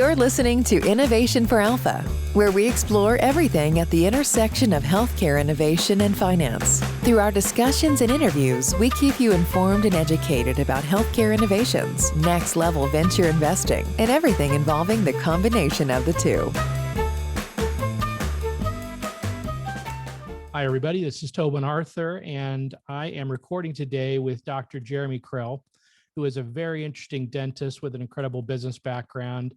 You're listening to Innovation for Alpha, where we explore everything at the intersection of healthcare innovation and finance. Through our discussions and interviews, we keep you informed and educated about healthcare innovations, next-level venture investing, and everything involving the combination of the two. Hi, everybody. This is Tobin Arthur, and I am recording today with Dr. Jeremy Krell, who is a very interesting dentist with an incredible business background.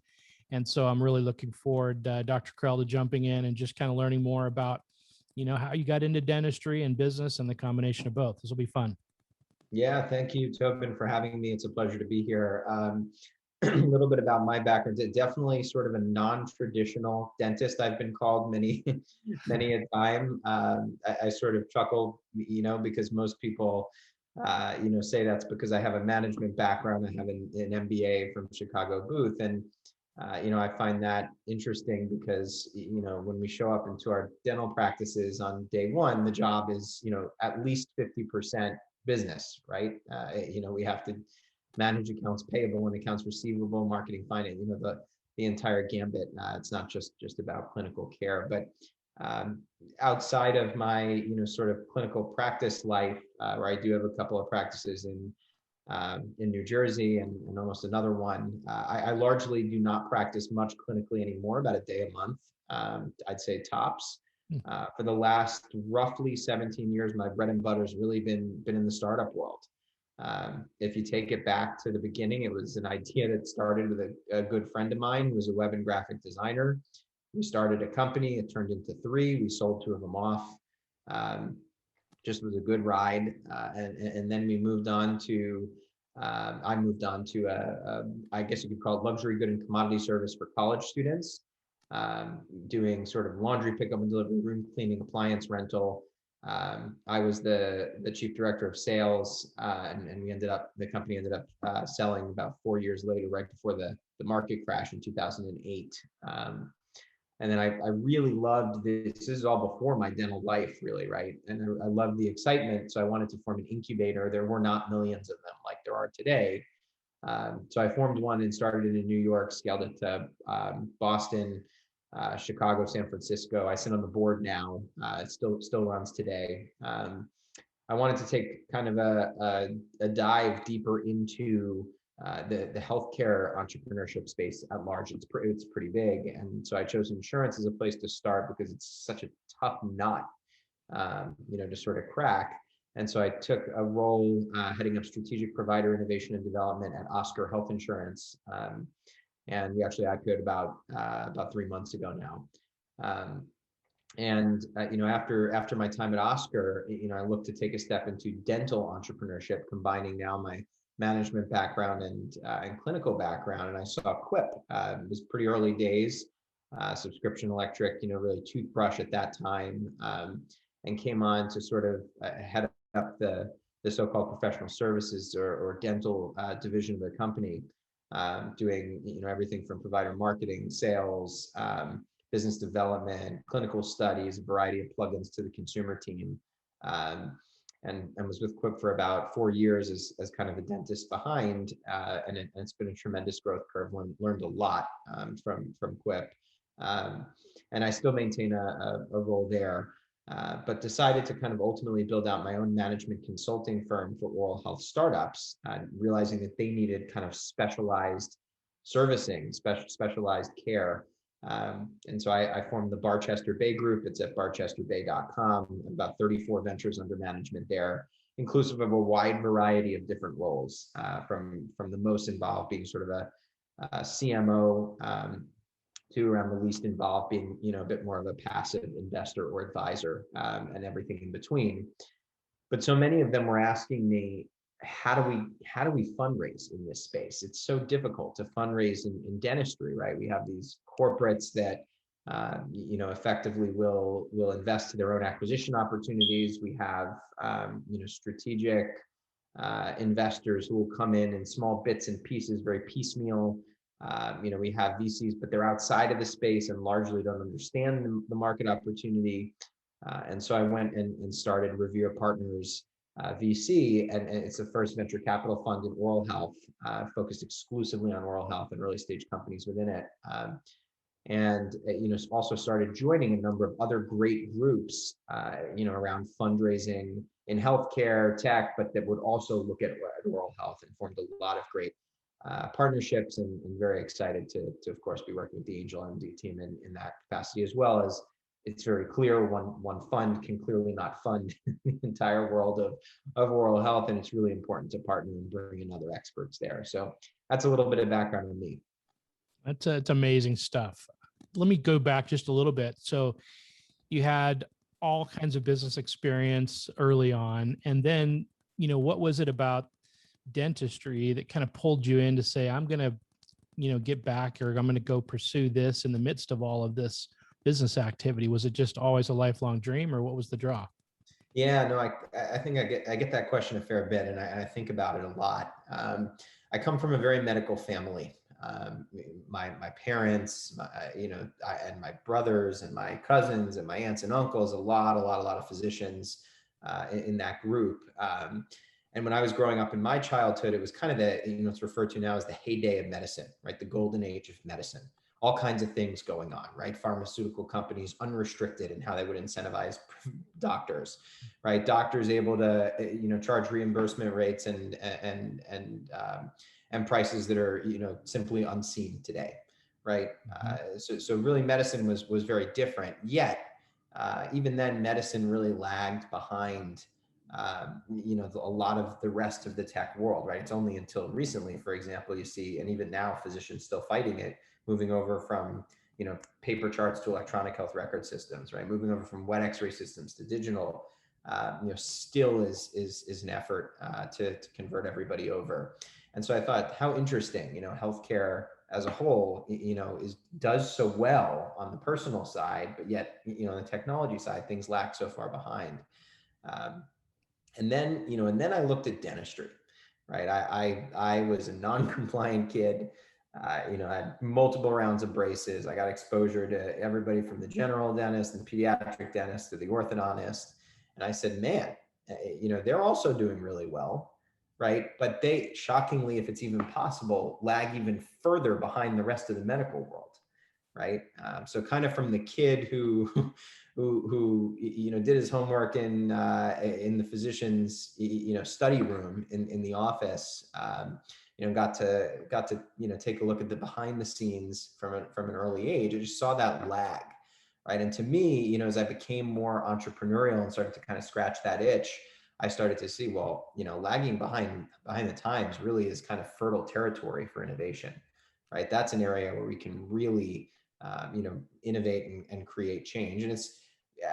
And so I'm really looking forward, Dr. Krell, to jumping in and just kind of learning more about, how you got into dentistry and business and the combination of both. This will be fun. Yeah, thank you, Tobin, for having me. It's a pleasure to be here. A little bit about my background. Definitely sort of a non-traditional dentist. I've been called many, many a time. I sort of chuckle, because most people, say that's because I have a management background. I have an MBA from Chicago Booth, and I find that interesting because, when we show up into our dental practices on day one, the job is, at least 50% business, right? We have to manage accounts payable and accounts receivable, marketing, finance, the entire gambit. It's not just about clinical care, but outside of my, sort of clinical practice life, where I do have a couple of practices in New Jersey and almost another one. I largely do not practice much clinically anymore, about a day a month, I'd say tops. For the last roughly 17 years, my bread and butter has really been in the startup world. If you take it back to the beginning, it was an idea that started with a good friend of mine who was a web and graphic designer. We started a company, it turned into 3, we sold 2 of them off. Just was a good ride, and then we moved on to I moved on to I guess you could call it luxury good and commodity service for college students, doing sort of laundry pickup and delivery, room cleaning, appliance rental. I was the chief director of sales, and the company ended up selling about 4 years later, right before the market crash in 2008. And then I really loved this. This is all before my dental life, really, right? And I loved the excitement. So I wanted to form an incubator. There were not millions of them like there are today. So I formed one and started it in New York, scaled it to Boston, Chicago, San Francisco. I sit on the board now. It still runs today. I wanted to take kind of a dive deeper into the healthcare entrepreneurship space at large. It's pretty big, and so I chose insurance as a place to start because it's such a tough nut, to sort of crack. And so I took a role heading up strategic provider innovation and development at Oscar Health Insurance, and we actually IPO'd about 3 months ago now. After my time at Oscar, I looked to take a step into dental entrepreneurship, combining now my management background and clinical background. And I saw Quip. It was pretty early days, subscription electric, really toothbrush at that time, and came on to sort of head up the so-called professional services or dental division of the company, doing everything from provider marketing, sales, business development, clinical studies, a variety of plugins to the consumer team. And was with Quip for about 4 years as kind of a dentist behind, and it's been a tremendous growth curve. Learned a lot from Quip, and I still maintain a role there, but decided to kind of ultimately build out my own management consulting firm for oral health startups, realizing that they needed kind of specialized servicing, specialized care. And so I formed the Barchester Bay Group. It's at barchesterbay.com, about 34 ventures under management there, inclusive of a wide variety of different roles, from the most involved being sort of a CMO, to around the least involved being, a bit more of a passive investor or advisor, and everything in between. But so many of them were asking me, how do we fundraise in this space? It's so difficult to fundraise in dentistry, right? We have these corporates that effectively will invest to their own acquisition opportunities. We have strategic investors who will come in small bits and pieces, very piecemeal. We have VCs, but they're outside of the space and largely don't understand the market opportunity. And so I went and started Revere Partners VC, and it's the first venture capital fund in oral health, focused exclusively on oral health and early stage companies within it. And also started joining a number of other great groups, around fundraising in healthcare, tech, but that would also look at oral health, and formed a lot of great partnerships, and very excited to of course be working with the Angel MD team in that capacity, as well as it's very clear one fund can clearly not fund the entire world of oral health, and it's really important to partner and bring in other experts there. So that's a little bit of background on me. It's amazing stuff. Let me go back just a little bit. So you had all kinds of business experience early on, and then, what was it about dentistry that kind of pulled you in to say, I'm going to, get back, or I'm going to go pursue this in the midst of all of this business activity? Was it just always a lifelong dream, or what was the draw? Yeah, no, I think I get that question a fair bit, and I think about it a lot. I come from a very medical family. My parents, and my brothers and my cousins and my aunts and uncles, a lot of physicians in that group. And when I was growing up in my childhood, it was kind of it's referred to now as the heyday of medicine, right? The golden age of medicine. All kinds of things going on, right? Pharmaceutical companies unrestricted in how they would incentivize doctors, right? Doctors able to, charge reimbursement rates and prices that are, simply unseen today, right? So really medicine was very different. Yet, even then, medicine really lagged behind, a lot of the rest of the tech world, right? It's only until recently, for example, you see, and even now, physicians still fighting it, moving over from, paper charts to electronic health record systems, right? Moving over from wet X-ray systems to digital, still is an effort to convert everybody over. And so I thought, how interesting, healthcare as a whole, does so well on the personal side, but yet, on the technology side, things lag so far behind. And then I looked at dentistry, right? I was a non-compliant kid. I had multiple rounds of braces. I got exposure to everybody from the general dentist and pediatric dentist to the orthodontist. And I said, man, they're also doing really well, right? But they, shockingly, if it's even possible, lag even further behind the rest of the medical world, right? So kind of from the kid who did his homework in the physician's study room in the office, got to take a look at the behind the scenes from an early age. I just saw that lag, right? And to me, as I became more entrepreneurial and started to kind of scratch that itch, I started to see, well, lagging behind the times really is kind of fertile territory for innovation, right? That's an area where we can really innovate and create change. And it's,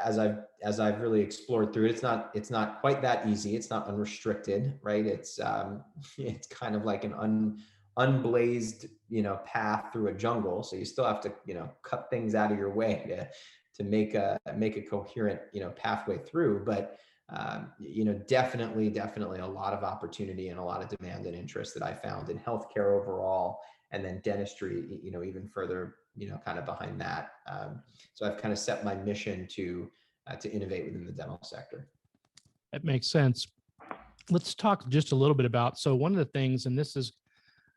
as I've really explored through it, it's not quite that easy. It's not unrestricted, right? It's kind of like an unblazed, path through a jungle. So you still have to, cut things out of your way to make a coherent, pathway through. But definitely a lot of opportunity and a lot of demand and interest that I found in healthcare overall, and then dentistry, even further, kind of behind that. So I've kind of set my mission to innovate within the dental sector. That makes sense. Let's talk just a little bit about, so one of the things, and this is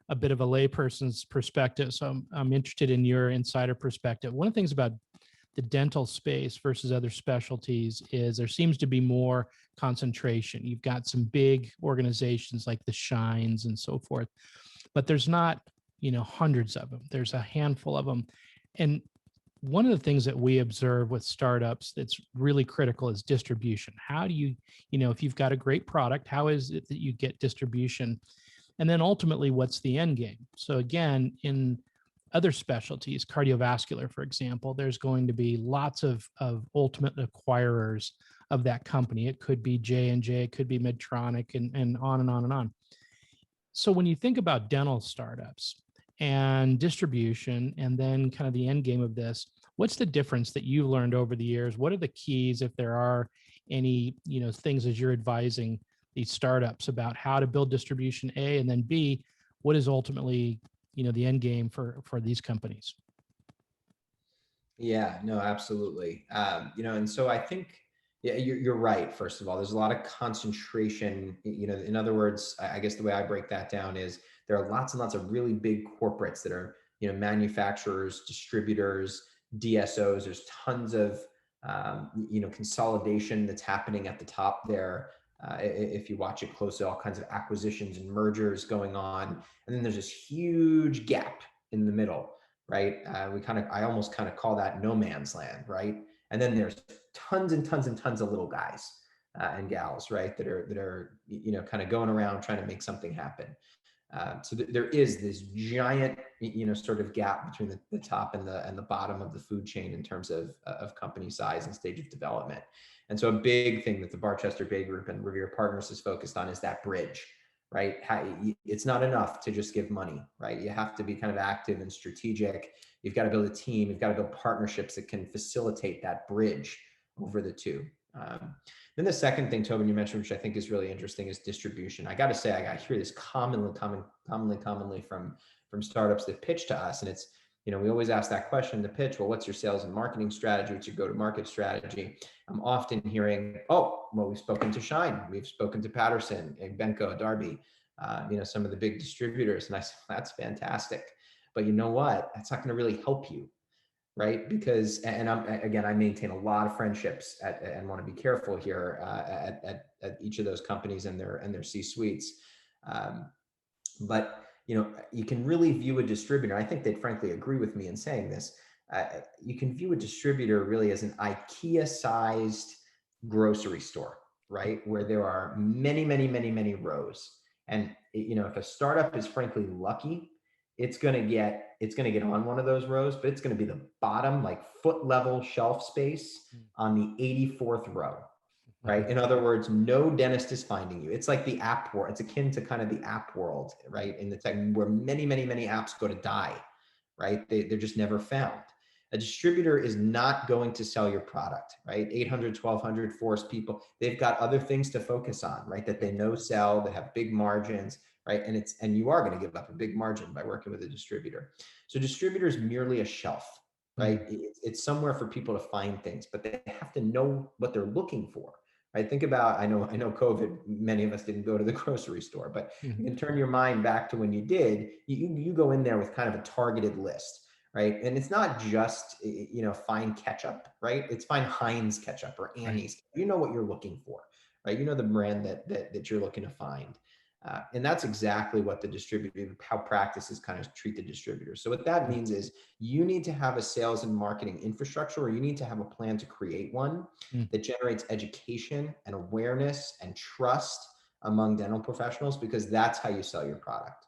a bit of a layperson's perspective, so I'm interested in your insider perspective. One of the things about the dental space versus other specialties is there seems to be more concentration. You've got some big organizations like the Shines and so forth, but there's not, hundreds of them. There's a handful of them. And one of the things that we observe with startups that's really critical is distribution. How do you, if you've got a great product, how is it that you get distribution? And then ultimately, what's the end game? So again, in other specialties, cardiovascular, for example, there's going to be lots of ultimate acquirers of that company. It could be J&J, it could be Medtronic, and on and on and on. So when you think about dental startups and distribution, and then kind of the end game of this, what's the difference that you've learned over the years? What are the keys, if there are any, things as you're advising these startups about how to build distribution, A, and then B, what is ultimately, the end game for these companies? Yeah, no, absolutely. And so I think, Yeah, you're right. First of all, there's a lot of concentration. In other words, I guess the way I break that down is there are lots and lots of really big corporates that are, manufacturers, distributors, DSOs. There's tons of, consolidation that's happening at the top there. If you watch it closely, all kinds of acquisitions and mergers going on, and then there's this huge gap in the middle, right? I almost kind of call that no man's land, right? And then there's tons and tons and tons of little guys and gals, right, that are kind of going around trying to make something happen. There is this giant, sort of gap between the top and the bottom of the food chain in terms of company size and stage of development. And so a big thing that the Barchester Bay Group and Revere Partners is focused on is that bridge, right? It's not enough to just give money, right? You have to be kind of active and strategic. You've got to build a team. You've got to build partnerships that can facilitate that bridge over the two. Then the second thing, Tobin, you mentioned, which I think is really interesting, is distribution. I got to say, I hear this commonly from startups that pitch to us, and it's, we always ask that question in the pitch. Well, what's your sales and marketing strategy? What's your go-to-market strategy? I'm often hearing, oh, well, we've spoken to Shine, we've spoken to Patterson, Benko, Darby, some of the big distributors, and I said, that's fantastic. But you know what? That's not going to really help you, right? Because, and I maintain a lot of friendships and want to be careful here at each of those companies and their C-suites. But you can really view a distributor. I think they'd frankly agree with me in saying this. You can view a distributor really as an IKEA-sized grocery store, right? Where there are many, many, many, many rows. And if a startup is frankly lucky, it's going to get on one of those rows, but it's going to be the bottom, like foot level shelf space on the 84th row, right? In other words, no dentist is finding you. It's like the app world. It's akin to kind of the app world, right? In the tech, where many, many, many apps go to die, right? They're just never found. A distributor is not going to sell your product, right? 800, 1200 force people. They've got other things to focus on, right? That they know sell, that have big margins, right? And you are going to give up a big margin by working with a distributor. So distributor is merely a shelf, right? It's somewhere for people to find things, but they have to know what they're looking for. Right? Think about, I know COVID, many of us didn't go to the grocery store, but you can turn your mind back to when you did. You go in there with kind of a targeted list, right? And it's not just, find ketchup, right? It's find Heinz ketchup or Annie's. Right. You know what you're looking for, right? You know the brand that you're looking to find. And that's exactly what the distributor, how practices kind of treat the distributors. So what that means is you need to have a sales and marketing infrastructure, or you need to have a plan to create one that generates education and awareness and trust among dental professionals, because that's how you sell your product,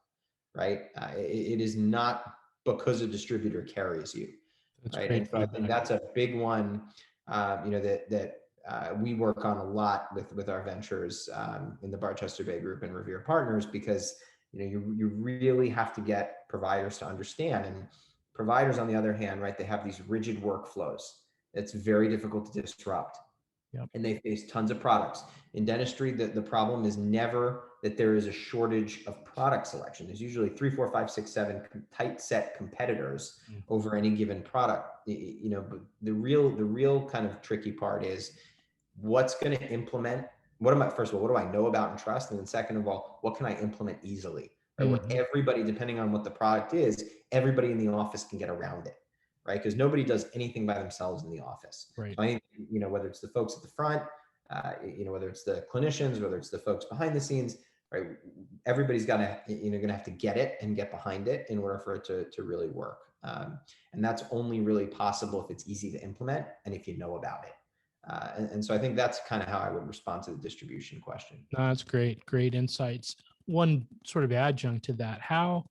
right? It is not because a distributor carries you, that's right? And so I think that's a big one, that we work on a lot with our ventures in the Barchester Bay Group and Revere Partners, because you really have to get providers to understand. And providers, on the other hand, right, they have these rigid workflows. It's very difficult to disrupt. Yep. And they face tons of products. In dentistry, the problem is never that there is a shortage of product selection. There's usually 3, 4, 5, 6, 7 tight set competitors over any given product. But the real kind of tricky part is what's going to implement. First of all, what do I know about and trust? And then second of all, what can I implement easily? Right? Where everybody, depending on what the product is, everybody in the office can get around it. Right? Because nobody does anything by themselves in the office. Right. So I think, whether it's the folks at the front, whether it's the clinicians, whether it's the folks behind the scenes, right? Everybody's got to, going to have to get it and get behind it in order for it to really work. And that's only really possible if it's easy to implement and if you know about it. And so I think that's kind of how I would respond to the distribution question. No, that's great. Great insights. One sort of adjunct to that, how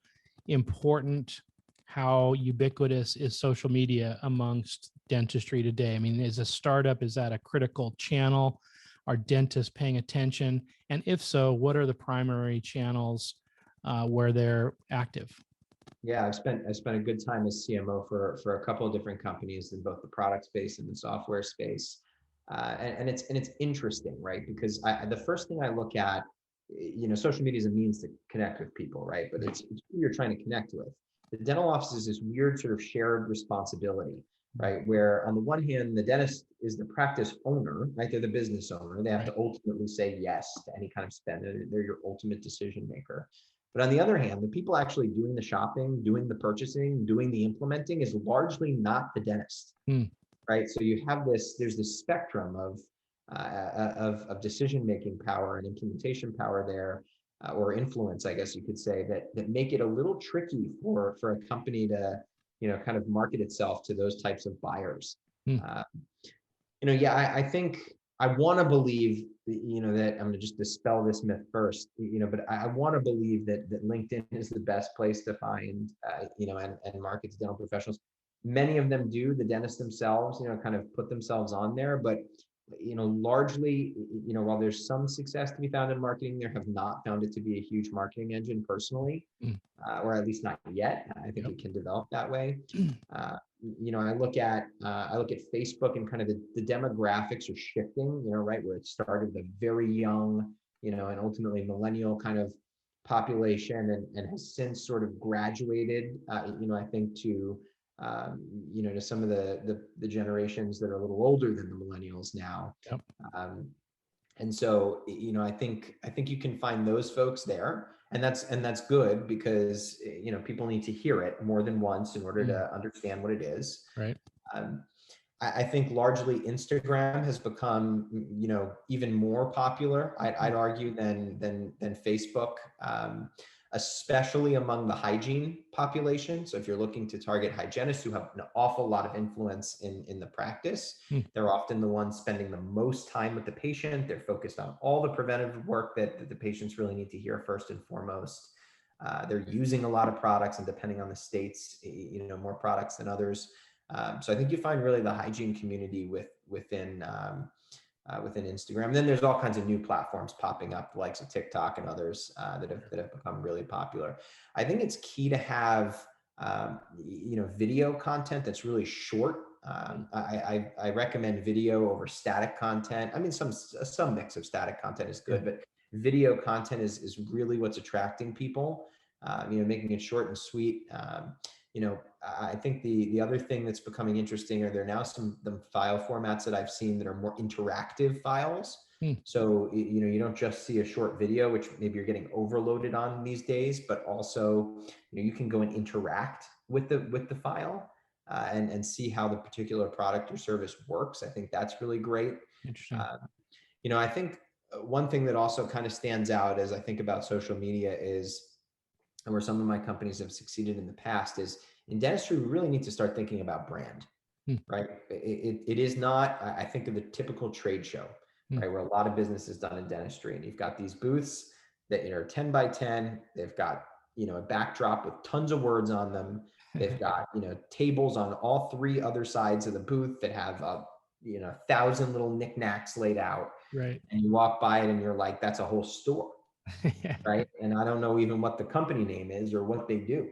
important, how ubiquitous is social media amongst dentistry today? I mean, as a startup, is that a critical channel? Are dentists paying attention? And if so, what are the primary channels where they're active? Yeah, I spent a good time as CMO for a couple of different companies in both the product space and the software space. And it's interesting, right? Because the first thing I look at, social media is a means to connect with people, right? But it's who you're trying to connect with. The dental office is this weird sort of shared responsibility. right? Where on the one hand, the dentist is the practice owner, right? They're the business owner. They have to ultimately say yes to any kind of spend. They're your ultimate decision maker. But on the other hand, the people actually doing the shopping, doing the purchasing, doing the implementing is largely not the dentist, right? So you have there's this spectrum of decision-making power and implementation power there, or influence, I guess you could say, that make it a little tricky for a company to, kind of market itself to those types of buyers. I think I want to believe, that I'm going to just dispel this myth first, but I want to believe that LinkedIn is the best place to find, and market to dental professionals. Many of them do, the dentists themselves, kind of put themselves on there, but largely, while there's some success to be found in marketing, there have not found it to be a huge marketing engine personally, or at least not yet. I think it can develop that way. I look at Facebook, and kind of the demographics are shifting, right, where it started the very young, and ultimately millennial kind of population, and has since sort of graduated, I think to to some of the generations that are a little older than the millennials now. And so, I think you can find those folks there, and that's good, because people need to hear it more than once in order to understand what it is. Right. I think largely Instagram has become, even more popular, I'd argue, than Facebook, especially among the hygiene population. So if you're looking to target hygienists who have an awful lot of influence in the practice, they're often the ones spending the most time with the patient. They're focused on all the preventative work that the patients really need to hear first and foremost. They're using a lot of products, and depending on the states, more products than others. So I think you find really the hygiene community within Instagram. And then there's all kinds of new platforms popping up, the likes of TikTok and others, that have become really popular. I think it's key to have video content that's really short. I recommend video over static content. I mean, some mix of static content is good, but video content is really what's attracting people. Making it short and sweet. I think the other thing that's becoming interesting are there now the file formats that I've seen that are more interactive files. So, you don't just see a short video, which maybe you're getting overloaded on these days, but also, you can go and interact with the file, and see how the particular product or service works. I think that's really great. Interesting. I think one thing that also kind of stands out as I think about social media is, and where some of my companies have succeeded in the past, is in dentistry, we really need to start thinking about brand, right? It is not, I think, of the typical trade show, right, where a lot of business is done in dentistry, and you've got these booths that are 10 by 10. They've got, a backdrop with tons of words on them. They've got, tables on all three other sides of the booth that have 1,000 little knickknacks laid out. Right. And you walk by it and you're like, that's a whole store. Right. And I don't know even what the company name is or what they do.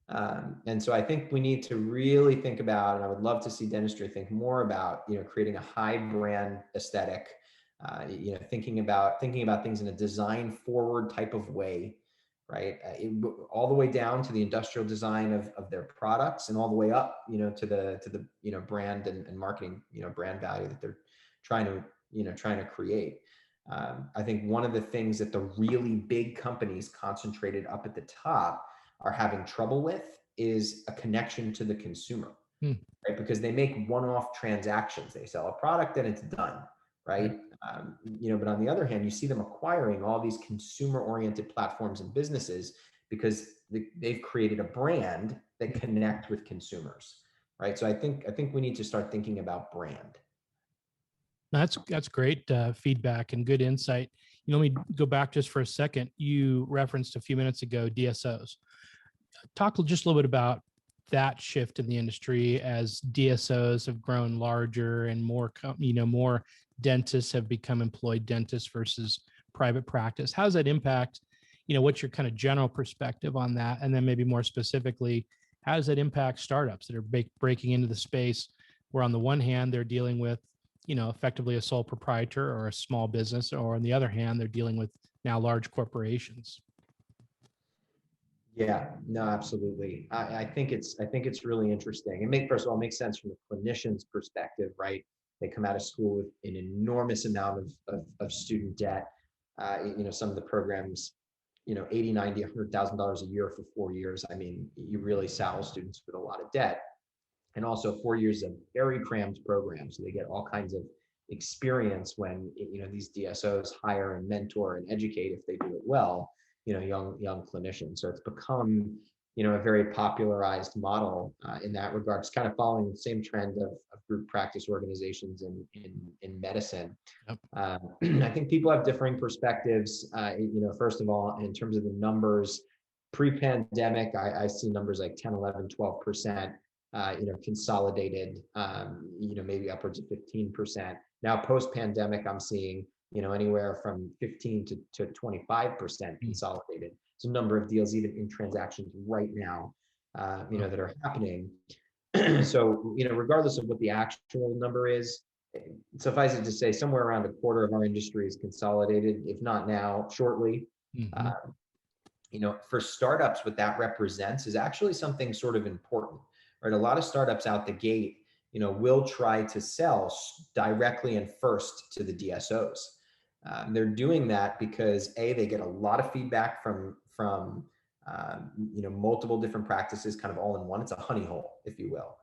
And so I think we need to really think about, and I would love to see dentistry think more about, creating a high brand aesthetic, thinking about things in a design forward type of way, right? All the way down to the industrial design of their products, and all the way up, to the brand and marketing, brand value that they're trying to create. I think one of the things that the really big companies concentrated up at the top are having trouble with is a connection to the consumer, right? Because they make one-off transactions. They sell a product and it's done, right? But on the other hand, you see them acquiring all these consumer-oriented platforms and businesses because they've created a brand that connect with consumers, right? So I think we need to start thinking about brand. That's great feedback and good insight. Let me go back just for a second. You referenced a few minutes ago DSOs. Talk just a little bit about that shift in the industry as DSOs have grown larger and more dentists have become employed dentists versus private practice. How does that impact, what's your kind of general perspective on that? And then maybe more specifically, how does that impact startups that are breaking into the space where on the one hand, they're dealing with, effectively a sole proprietor or a small business, or on the other hand, they're dealing with now large corporations? Yeah, no, absolutely. I think it's really interesting. First of all, it makes sense from the clinician's perspective, right? They come out of school with an enormous amount of student debt. Some of the programs, 80, 90, $100,000 a year for 4 years. I mean, you really saddle students with a lot of debt. And also 4 years of very crammed programs. So they get all kinds of experience when, these DSOs hire and mentor and educate, if they do it well, young clinicians. So it's become, a very popularized model in that regard. It's kind of following the same trend of group practice organizations in medicine. Yep. I think people have differing perspectives. First of all, in terms of the numbers, pre-pandemic, I see numbers like 10, 11, 12%, consolidated, maybe upwards of 15%. Now, post-pandemic, I'm seeing, anywhere from 15 to 25% consolidated. So a number of deals even in transactions right now, that are happening. So, regardless of what the actual number is, suffice it to say, somewhere around a quarter of our industry is consolidated, if not now, shortly. For startups, what that represents is actually something sort of important, right? A lot of startups out the gate, will try to sell directly and first to the DSOs. They're doing that because they get a lot of feedback from multiple different practices, kind of all in one. It's a honey hole, if you will,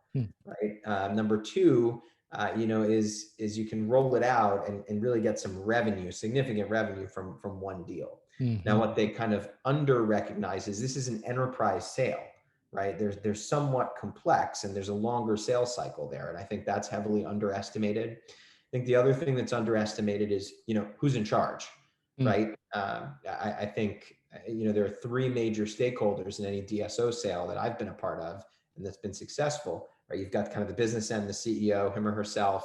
right? Number two, is you can roll it out and really get some revenue, significant revenue from one deal. Now, what they kind of under recognize is this is an enterprise sale, right? They're somewhat complex and there's a longer sales cycle there. And I think that's heavily underestimated. I think the other thing that's underestimated is, who's in charge, right? I think, there are three major stakeholders in any DSO sale that I've been a part of and that's been successful, right? You've got kind of the business end, the CEO, him or herself.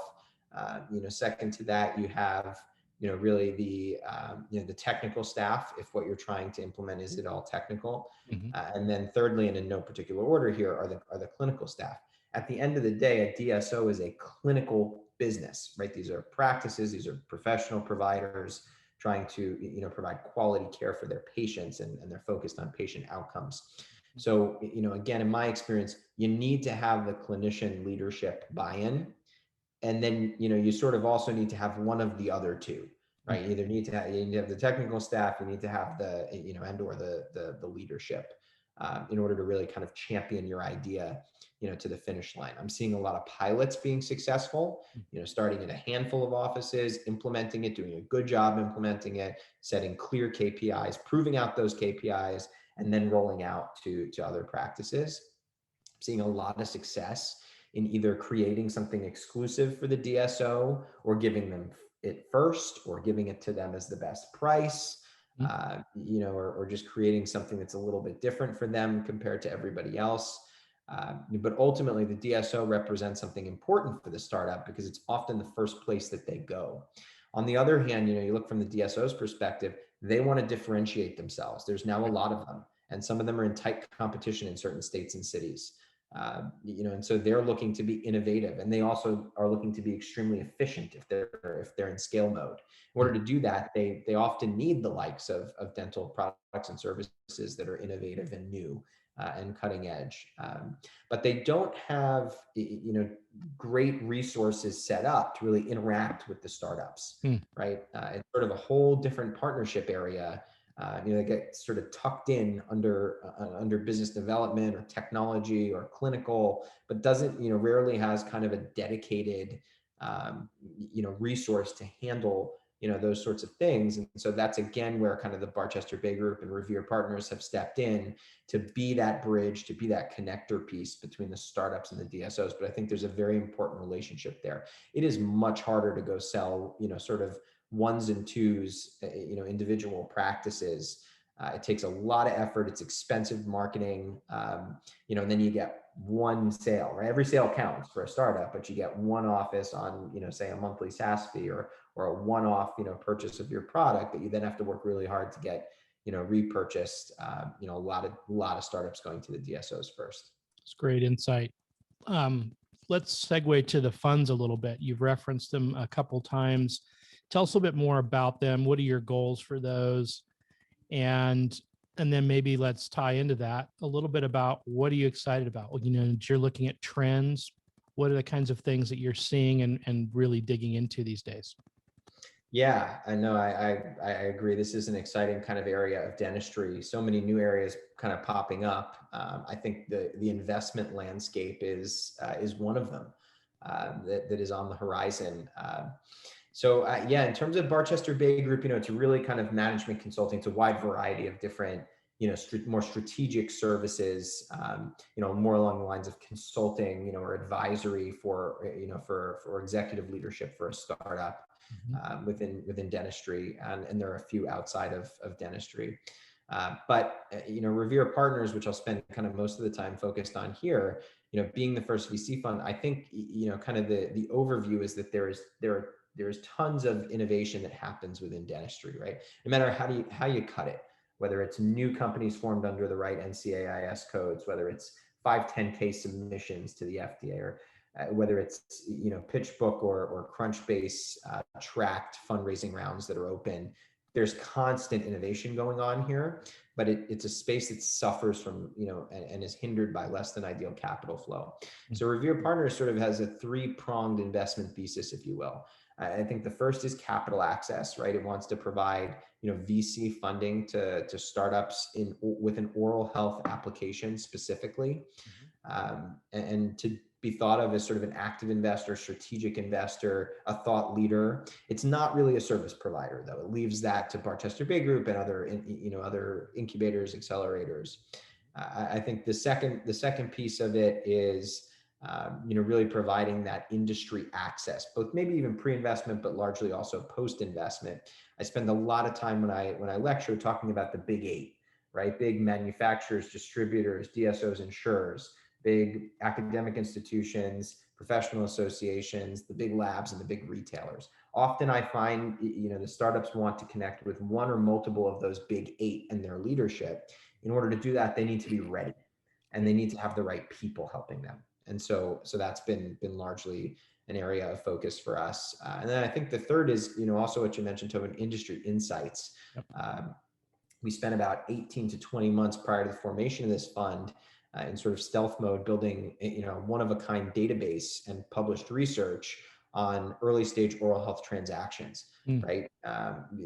Second to that, you have, really the technical staff, if what you're trying to implement is at all technical. And then thirdly, and in no particular order here, are the clinical staff. At the end of the day, a DSO is a clinical business, right? These are practices, these are professional providers trying to, provide quality care for their patients, and they're focused on patient outcomes. So, again, in my experience, you need to have the clinician leadership buy-in. And then, you sort of also need to have one of the other two, right? You either need to have the technical staff, you need to have the, and or the leadership in order to really kind of champion your idea, to the finish line. I'm seeing a lot of pilots being successful, starting in a handful of offices, implementing it, doing a good job implementing it, setting clear KPIs, proving out those KPIs, and then rolling out to other practices. I'm seeing a lot of success in either creating something exclusive for the DSO or giving them it first or giving it to them as the best price, or just creating something that's a little bit different for them compared to everybody else. But ultimately, the DSO represents something important for the startup because it's often the first place that they go. On the other hand, you look from the DSO's perspective, they want to differentiate themselves. There's now a lot of them, and some of them are in tight competition in certain states and cities. And so they're looking to be innovative, and they also are looking to be extremely efficient if they're in scale mode. In order to do that, they often need the likes of dental products and services that are innovative and new and cutting edge. But they don't have great resources set up to really interact with the startups, right? It's sort of a whole different partnership area. They get sort of tucked in under business development or technology or clinical, but doesn't, rarely has kind of a dedicated, resource to handle, those sorts of things. And so that's again where kind of the Barchester Bay Group and Revere Partners have stepped in to be that bridge, to be that connector piece between the startups and the DSOs. But I think there's a very important relationship there. It is much harder to go sell, sort of ones and twos, individual practices. It takes a lot of effort. It's expensive marketing, and then you get one sale, right? Every sale counts for a startup, but you get one office on, say a monthly SaaS fee or a one-off, purchase of your product that you then have to work really hard to get, repurchased. A lot of startups going to the DSOs first. It's great insight. Let's segue to the funds a little bit. You've referenced them a couple times. Tell us a little bit more about them. What are your goals for those? And And then maybe let's tie into that a little bit about what are you excited about? Well, you're looking at trends. What are the kinds of things that you're seeing and really digging into these days? Yeah, I know. I agree. This is an exciting kind of area of dentistry. So many new areas kind of popping up. I think the investment landscape is one of them that is on the horizon. Yeah, in terms of Barchester Bay Group, it's a really kind of management consulting. It's a wide variety of different, more strategic services, more along the lines of consulting, or advisory for executive leadership for a startup within dentistry, and there are a few outside of dentistry. Revere Partners, which I'll spend kind of most of the time focused on here, being the first VC fund, I think, kind of the overview is that there's tons of innovation that happens within dentistry, right? No matter how you cut it, whether it's new companies formed under the right NCAIS codes, whether it's 510K submissions to the FDA, or whether it's PitchBook or Crunchbase tracked fundraising rounds that are open. There's constant innovation going on here, but it's a space that suffers from and is hindered by less than ideal capital flow. So Revere Partners sort of has a three-pronged investment thesis, if you will. I think the first is capital access, right? It wants to provide VC funding to startups with an oral health application specifically, and to be thought of as sort of an active investor, strategic investor, a thought leader. It's not really a service provider, though. It leaves that to Barchester Bay Group and other incubators, accelerators. I think the second piece of it is really providing that industry access, both maybe even pre-investment, but largely also post-investment. I spend a lot of time when I lecture talking about the big eight, right? Big manufacturers, distributors, DSOs, insurers, big academic institutions, professional associations, the big labs, and the big retailers. Often I find, the startups want to connect with one or multiple of those big eight and their leadership. In order to do that, they need to be ready, and they need to have the right people helping them. And so that's been largely an area of focus for us. And then I think the third is, also what you mentioned, Tobin, industry insights. Yep. We spent about 18 to 20 months prior to the formation of this fund in sort of stealth mode, building one-of-a-kind database and published research on early stage oral health transactions, right?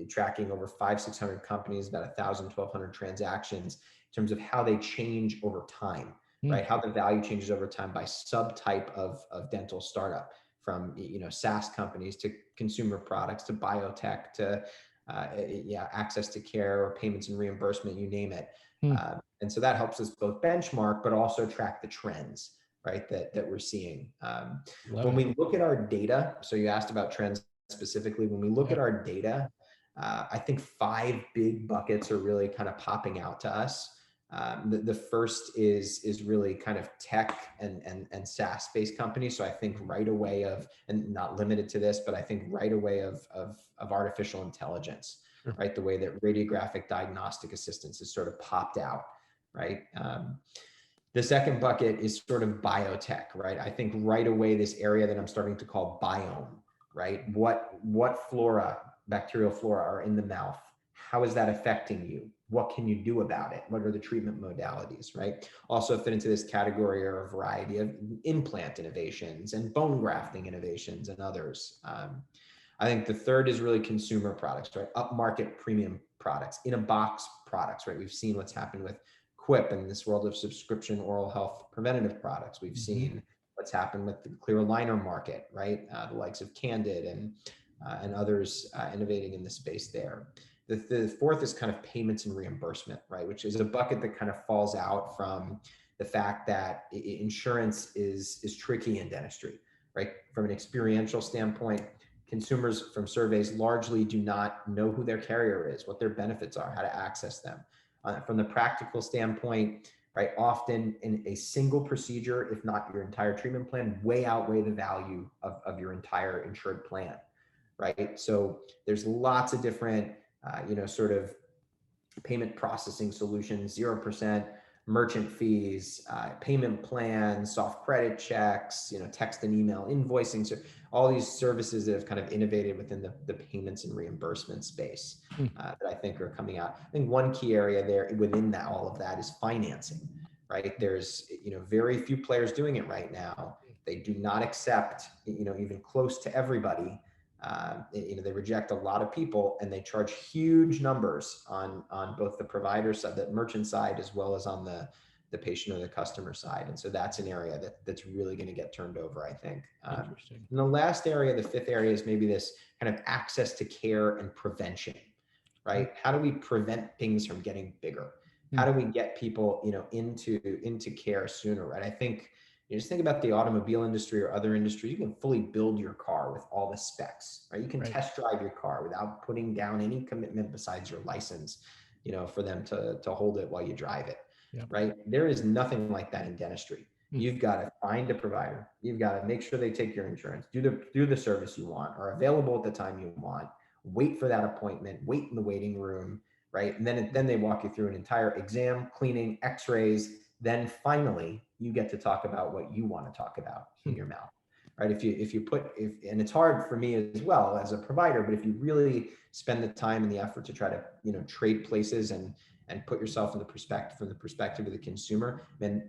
Tracking over 500-600 companies, about 1,000, 1,200 transactions in terms of how they change over time, right? How the value changes over time by subtype of dental startup, from SaaS companies to consumer products to biotech to access to care or payments and reimbursement, you name it. And so that helps us both benchmark, but also track the trends, right, that we're seeing. When we look at our data, so you asked about trends specifically, when we look at our data, I think 5 big buckets are really kind of popping out to us. The first is really kind of tech and SaaS-based companies. So I think right away and not limited to this, but I think right away of artificial intelligence, right? The way that radiographic diagnostic assistance has sort of popped out, right? The second bucket is sort of biotech, right? I think right away this area that I'm starting to call biome, right? What flora, bacterial flora are in the mouth? How is that affecting you? What can you do about it? What are the treatment modalities, right? Also fit into this category are a variety of implant innovations and bone grafting innovations and others. I think the third is really consumer products, right? Upmarket premium products, in a box products, right? We've seen what's happened with Quip in this world of subscription oral health preventative products. We've seen what's happened with the clear aligner market, right? The likes of Candid and others innovating in the space there. The fourth is kind of payments and reimbursement, right? Which is a bucket that kind of falls out from the fact that insurance is tricky in dentistry, right? From an experiential standpoint, consumers from surveys largely do not know who their carrier is, what their benefits are, how to access them. From the practical standpoint, right, often in a single procedure, if not your entire treatment plan, way outweigh the value of your entire insured plan, right? So there's lots of different, sort of payment processing solutions, 0%, merchant fees, payment plans, soft credit checks, text and email invoicing. So all these services that have kind of innovated within the payments and reimbursement space that I think are coming out. I think one key area there within that, all of that, is financing, right? There's, very few players doing it right now. They do not accept, even close to everybody. They reject a lot of people, and they charge huge numbers on both the provider side, the merchant side, as well as on the patient or the customer side. And so that's an area that's really going to get turned over, I think. Interesting. And the last area, the fifth area, is maybe this kind of access to care and prevention, right? How do we prevent things from getting bigger? How do we get people, into care sooner, right? I think, just think about the automobile industry or other industries. You can fully build your car with all the specs, right? You can test drive your car without putting down any commitment besides your license, for them to hold it while you drive it, right? There is nothing like that in dentistry. You've got to find a provider. You've got to make sure they take your insurance, do the service you want, are available at the time you want, wait for that appointment, wait in the waiting room, right? And then they walk you through an entire exam, cleaning, x-rays. Then finally, you get to talk about what you want to talk about in your mouth, right? And it's hard for me as well as a provider, but if you really spend the time and the effort to try to, trade places and put yourself from the perspective of the consumer, then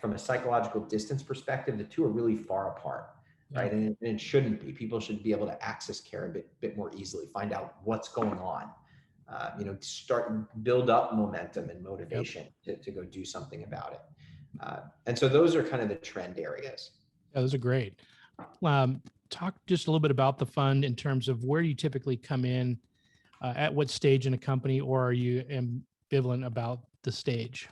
from a psychological distance perspective, the two are really far apart, right? And it shouldn't be. People should be able to access care a bit more easily, find out what's going on. Build up momentum and motivation to go do something about it. And so those are kind of the trend areas. Yeah, those are great. Talk just a little bit about the fund in terms of where you typically come in, at what stage in a company, or are you ambivalent about the stage?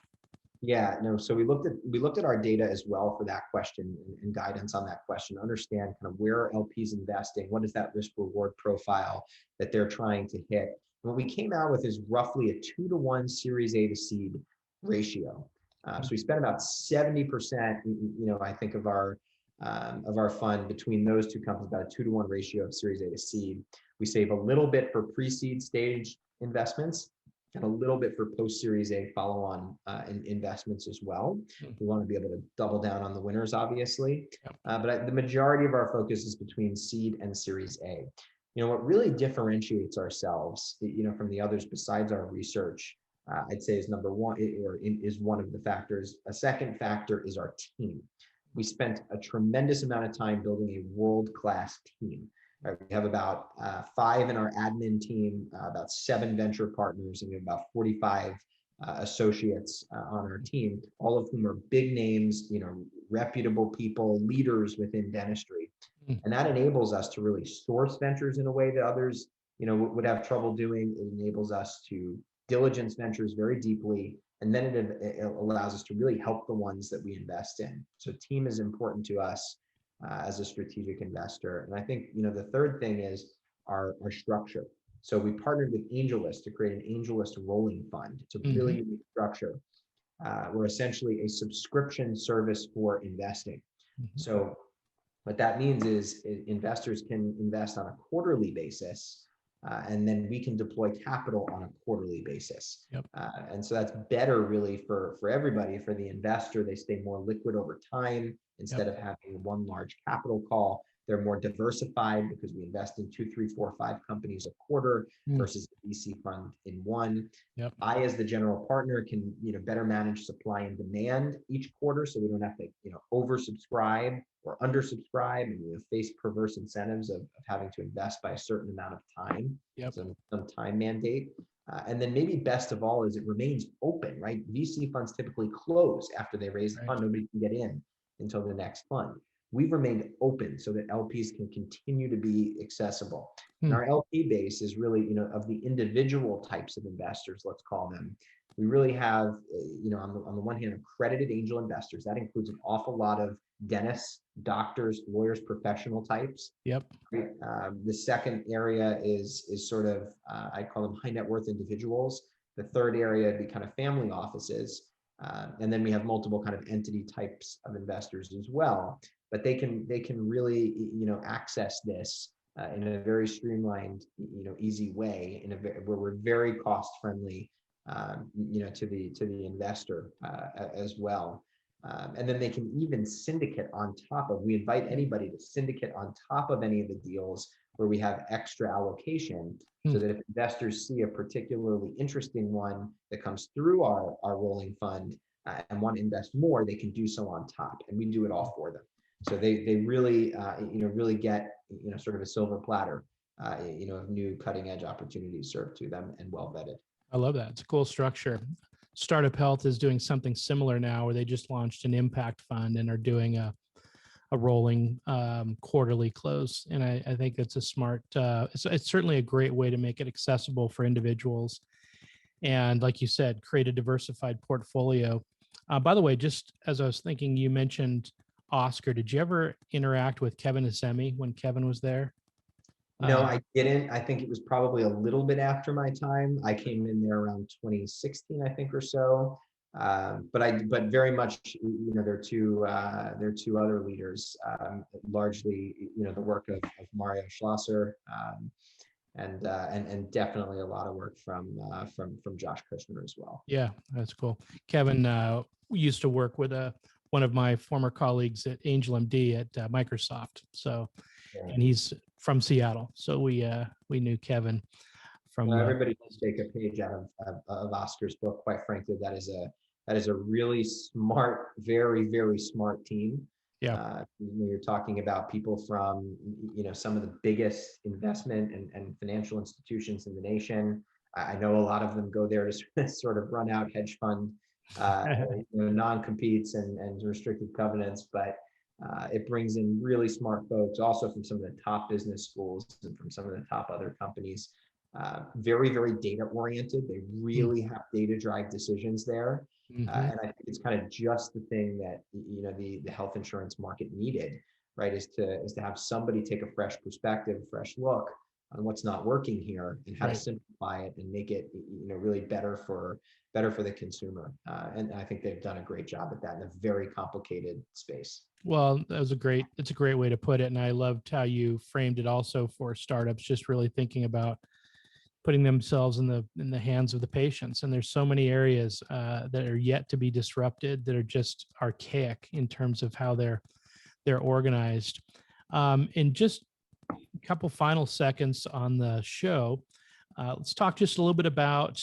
Yeah, no. So we looked at our data as well for that question and guidance on that question. Understand kind of where LPs investing, what is that risk reward profile that they're trying to hit. What we came out with is roughly a 2-to-1 Series A to seed ratio. So we spent about 70%, I think of our fund between those two companies, about a 2-to-1 ratio of Series A to seed. We save a little bit for pre-seed stage investments and a little bit for post-Series A follow-on investments as well. We want to be able to double down on the winners, obviously. But the majority of our focus is between seed and Series A. What really differentiates ourselves, from the others besides our research, I'd say is number one, is one of the factors. A second factor is our team. We spent a tremendous amount of time building a world-class team. Right, we have about 5 in our admin team, about 7 venture partners, and we have about 45 associates on our team, all of whom are big names, reputable people, leaders within dentistry. And that enables us to really source ventures in a way that others, would have trouble doing. It enables us to diligence ventures very deeply, and then it allows us to really help the ones that we invest in. So team is important to us as a strategic investor. And I think, the third thing is our structure. So we partnered with AngelList to create an AngelList rolling fund. It's a really unique structure. We're essentially a subscription service for investing. So what that means is investors can invest on a quarterly basis, and then we can deploy capital on a quarterly basis. And so that's better really for everybody. For the investor, they stay more liquid over time instead of having one large capital call. They're more diversified because we invest in 2, 3, 4, 5 companies a quarter versus a VC fund in one. I, as the general partner, can better manage supply and demand each quarter, so we don't have to oversubscribe or undersubscribe and face perverse incentives of having to invest by a certain amount of time. So some time mandate. And then maybe best of all is it remains open, right? VC funds typically close after they raise the fund. Nobody can get in until the next fund. We've remained open so that LPs can continue to be accessible. And our LP base is really, of the individual types of investors, let's call them. We really have, on the one hand, accredited angel investors. That includes an awful lot of dentists, doctors, lawyers, professional types. The second area is sort of, I call them high net worth individuals. The third area would be kind of family offices. And then we have multiple kind of entity types of investors as well. But they can really, access this in a very streamlined, easy way, where we're very cost friendly to the investor as well. And then they can even syndicate on top of, we invite anybody to syndicate on top of any of the deals where we have extra allocation, so that if investors see a particularly interesting one that comes through our rolling fund and want to invest more, they can do so on top, and we do it all for them. So they really, really get, sort of a silver platter, of new cutting edge opportunities served to them and well vetted. I love that. It's a cool structure. Startup Health is doing something similar now, where they just launched an impact fund and are doing a rolling quarterly close. And I think it's a smart, it's certainly a great way to make it accessible for individuals. And like you said, create a diversified portfolio. By the way, just as I was thinking, you mentioned Oscar. Did you ever interact with Kevin Assemi when Kevin was there? No, I didn't. I think it was probably a little bit after my time. I came in there around 2016, I think, or so. But very much, there are two other leaders, largely, the work of Mario Schlosser, and definitely a lot of work from Josh Kushner as well. Yeah, that's cool. Kevin used to work with one of my former colleagues at Angel MD at Microsoft. So, and he's from Seattle. So we knew Kevin from. Everybody can take a page out of Oscar's book. Quite frankly, that is a really smart, very, very smart team. Yeah. When you're talking about people from, some of the biggest investment and financial institutions in the nation. I know a lot of them go there to sort of run out hedge fund, non-competes and restricted covenants, but it brings in really smart folks, also from some of the top business schools and from some of the top other companies. Very, very data oriented. They really have data drive decisions there. And I think it's kind of just the thing that, the health insurance market needed, right? Is to have somebody take a fresh perspective, fresh look on what's not working here and how to simplify it and make it, really better for the consumer. And I think they've done a great job at that in a very complicated space. Well, it's a great way to put it. And I loved how you framed it also for startups, just really thinking about putting themselves in the hands of the patients. And there's so many areas that are yet to be disrupted, that are just archaic in terms of how they're organized. And just a couple final seconds on the show. Let's talk just a little bit about,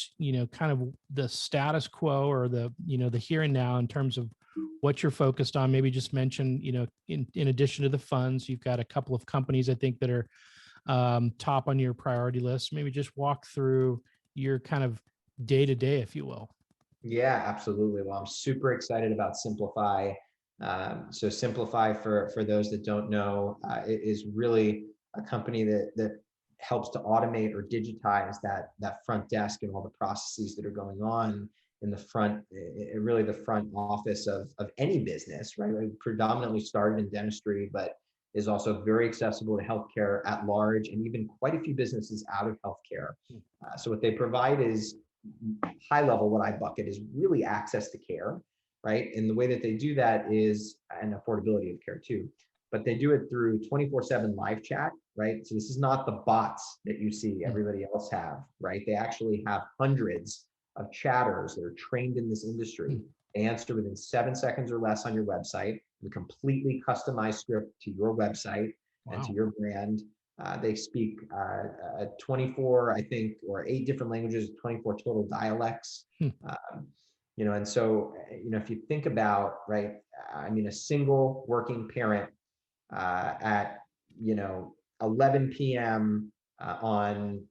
kind of the status quo, or the here and now in terms of what you're focused on. Maybe just mention, in addition to the funds, you've got a couple of companies, I think, that are top on your priority list. Maybe just walk through your kind of day-to-day, if you will. Yeah, absolutely. Well, I'm super excited about Simplifeye. So Simplifeye, for those that don't know, it is really a company that helps to automate or digitize that front desk and all the processes that are going on in the front, really the front office of any business, right? We predominantly started in dentistry, but is also very accessible to healthcare at large, and even quite a few businesses out of healthcare. So what they provide is high level, what I bucket is really access to care, right? And the way that they do that is, and affordability of care too, but they do it through 24/7 live chat, right? So this is not the bots that you see everybody else have, right? They actually have hundreds of chatters that are trained in this industry. They answer within 7 seconds or less on your website, with a completely customized script to your website and to your brand. They speak 24, I think, or 8 different languages, 24 total dialects. And so, if you think about, right, I mean, a single working parent at, 11 p.m. On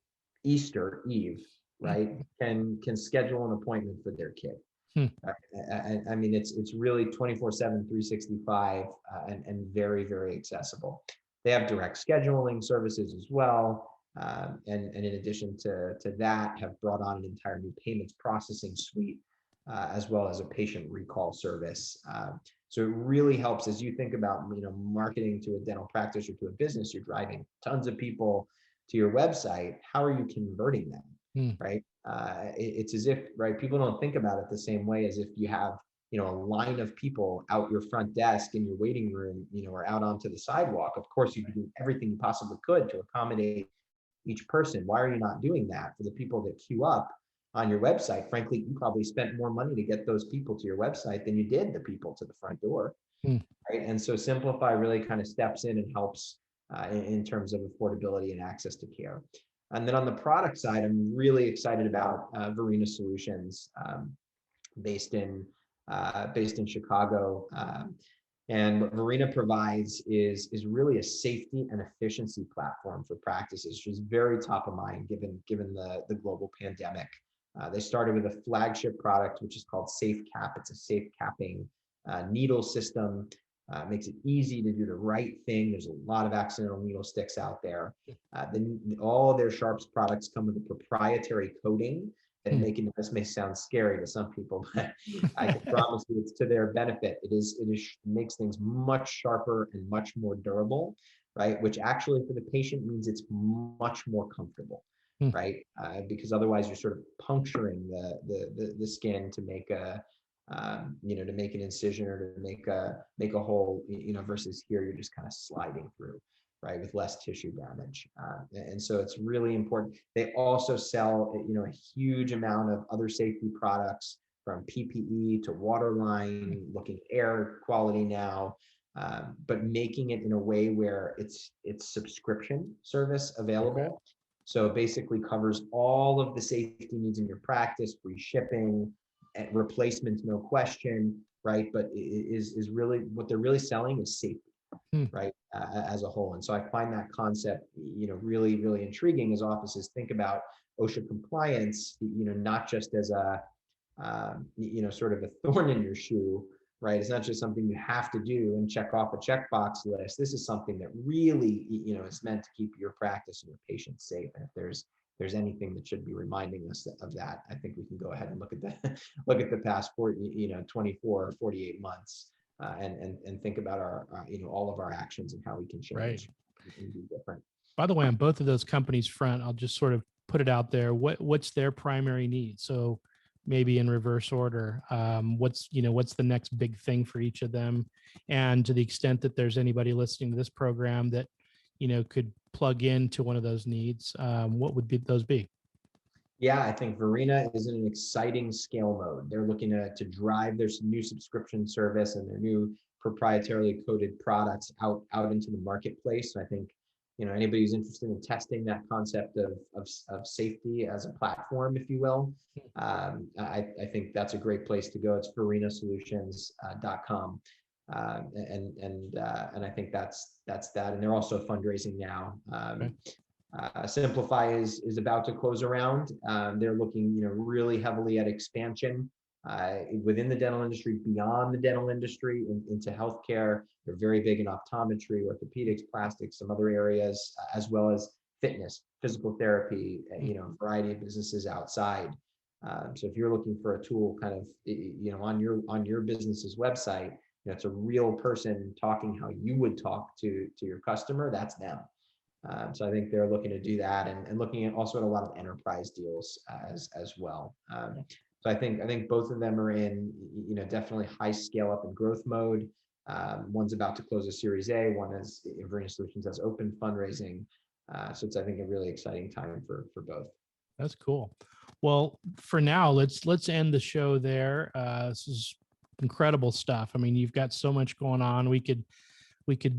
Easter Eve, right, can schedule an appointment for their kid. I mean, it's really 24/7, 365, and very, very accessible. They have direct scheduling services as well. And in addition to that, have brought on an entire new payments processing suite, as well as a patient recall service. So it really helps as you think about, marketing to a dental practice or to a business. You're driving tons of people to your website. How are you converting them, right? It's as if, right, people don't think about it the same way as if you have, a line of people out your front desk in your waiting room, or out onto the sidewalk. Of course, you can do everything you possibly could to accommodate each person. Why are you not doing that for the people that queue up? on your website. Frankly, you probably spent more money to get those people to your website than you did the people to the front door. Right? And so Simplifeye really kind of steps in and helps in terms of affordability and access to care. And then on the product side, I'm really excited about Verena Solutions, based in Chicago. And what Verena provides is really a safety and efficiency platform for practices, which is very top of mind given the global pandemic. They started with a flagship product, which is called SafeCap. It's a safe capping needle system. Makes it easy to do the right thing. There's a lot of accidental needle sticks out there. All of their Sharps products come with a proprietary coating that this may sound scary to some people, but I can promise you it's to their benefit. It makes things much sharper and much more durable, right? Which actually for the patient means it's much more comfortable, right? Because otherwise you're sort of puncturing the skin to make to make an incision or to make a hole, versus here you're just kind of sliding through, right, with less tissue damage. And so it's really important. They also sell, a huge amount of other safety products, from PPE to waterline, looking at air quality now, but making it in a way where it's subscription service available. Okay. So it basically covers all of the safety needs in your practice, free shipping, replacements, no question, right? But is really what they're really selling is safety, right, as a whole. And so I find that concept, really, really intriguing as offices think about OSHA compliance, not just as a, sort of a thorn in your shoe, right? It's not just something you have to do and check off a checkbox list. This is something that really, is meant to keep your practice and your patients safe. And if there's anything that should be reminding us of that, I think we can go ahead and look at the past 24 or 48 months, and think about our all of our actions and how we can change and be different. By the way, on both of those companies' front, I'll just sort of put it out there. What's their primary need? So maybe in reverse order, what's the next big thing for each of them? And to the extent that there's anybody listening to this program that could plug into one of those needs, what would those be? Yeah, I think Verena is in an exciting scale mode. They're looking to drive their new subscription service and their new proprietarily coded products out into the marketplace. So I think anybody who's interested in testing that concept of safety as a platform, if you will, I think that's a great place to go. It's verenasolutions.com. And I think that's that. And they're also fundraising now. Simplifeye is about to close around. They're looking, really heavily at expansion within the dental industry, beyond the dental industry, into healthcare. They're very big in optometry, orthopedics, plastics, some other areas, as well as fitness, physical therapy, a variety of businesses outside. So if you're looking for a tool kind of, on your business's website, it's a real person talking how you would talk to your customer, that's them. So I think they're looking to do that, and looking at also at a lot of enterprise deals as well. So I think both of them are in, definitely high scale up and growth mode. One's about to close a Series A. One is Verena Solutions has open fundraising. So it's, I think, a really exciting time for both. That's cool. Well, for now, let's end the show there. This is incredible stuff. I mean, you've got so much going on. We could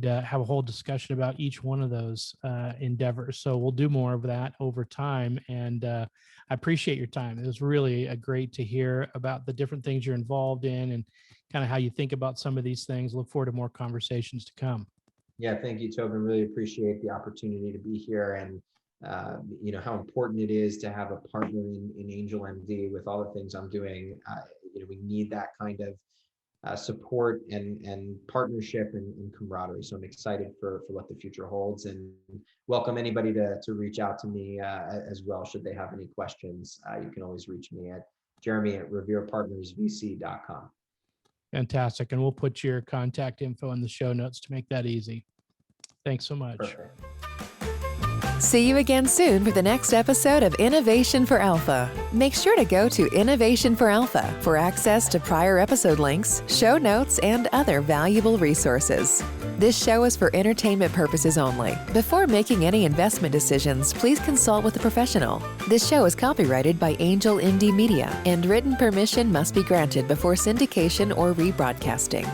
have a whole discussion about each one of those endeavors. So we'll do more of that over time. And I appreciate your time. It was really great to hear about the different things you're involved in and kind of how you think about some of these things. Look forward to more conversations to come. Yeah, thank you, Tobin. Really appreciate the opportunity to be here, and how important it is to have a partner in Angel MD with all the things I'm doing. We need that kind of support and partnership and camaraderie. So I'm excited for what the future holds, and welcome anybody to reach out to me as well should they have any questions. You can always reach me at jeremy@reverepartnersvc.com. Fantastic. And we'll put your contact info in the show notes to make that easy. Thanks so much. Perfect. See you again soon for the next episode of Innovation for Alpha. Make sure to go to Innovation for Alpha for access to prior episode links, show notes, and other valuable resources. This show is for entertainment purposes only. Before making any investment decisions, please consult with a professional. This show is copyrighted by Angel MD Media, and written permission must be granted before syndication or rebroadcasting.